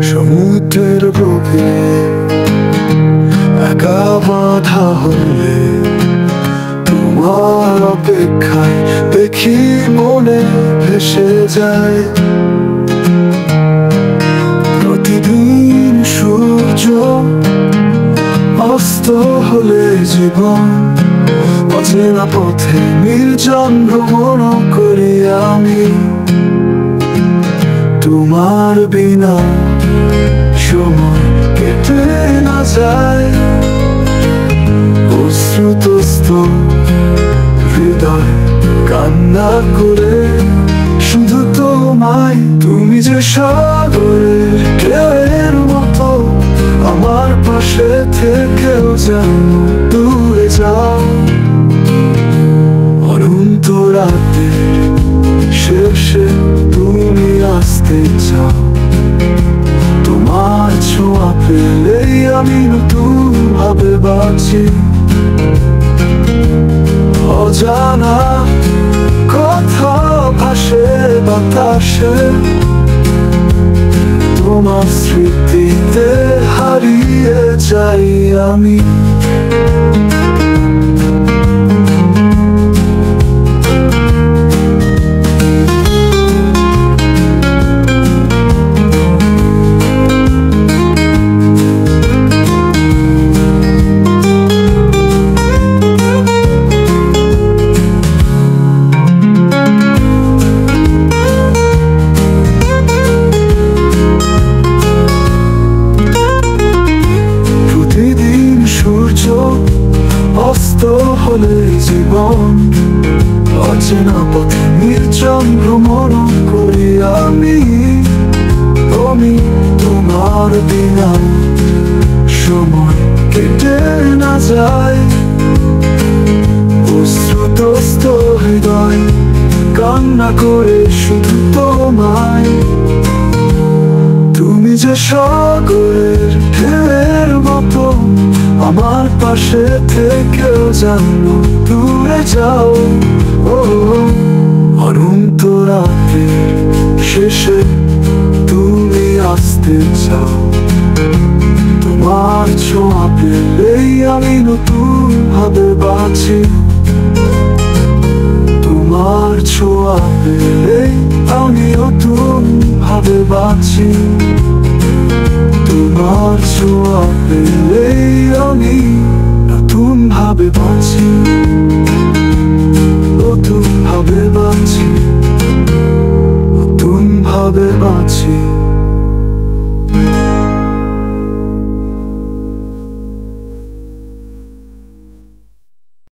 সমুদ্রের বুকে একা বাঁধা হলে তোমার অপেক্ষায় দেখি মনে ভেসে যায়। প্রতিদিন সূর্য অস্ত হলে জীবন অচেনা পথে নির্জন ভ্রমণ করি আমি। তোমার বিনা সময় কেটে না যায়, অশ্রুতস্ত হৃদয় কান্না করে শুধু তোমায়। তুমি যে সাগরের ঢেউয়ের মতো আমার পাশে থেকেও যেন দূরে যাও। অনন্ত রাতের শেষে তুমি আসতে চাও। তোমার ছোঁয়া পেলেই আমি নতুন ভাবে বাঁচি। অজানা কথা ভাসে বাতাসে, তোমার স্মৃতিতে হারিয়ে যাই আমি। অস্ত হলে জীবন অচেনা পথে নির্জন ভ্রমণ করি আমি। তোমার বিনা সময় কেটে না যায়, অশ্রুতস্ত হৃদয় কান্না করে শুধু তোমায়। তুমি যে সাগরের ঢেউয়ের মতো আমার পাশে থেকেও যেন দূরে যাও। অনন্ত রাতের শেষে তুমি আসতে চাও। তোমার ছোঁয়া পেলেই আমি নতুন ভাবে বাঁচি। তোমার ছোঁয়া পেলেই আমি নতুন ভাবে বাঁচি। তোমার ছোঁয়া পেলেই আমি নতুন ভাবে বাঁচি। নতুন ভাবে বাঁচি, নতুন ভাবে বাঁচি।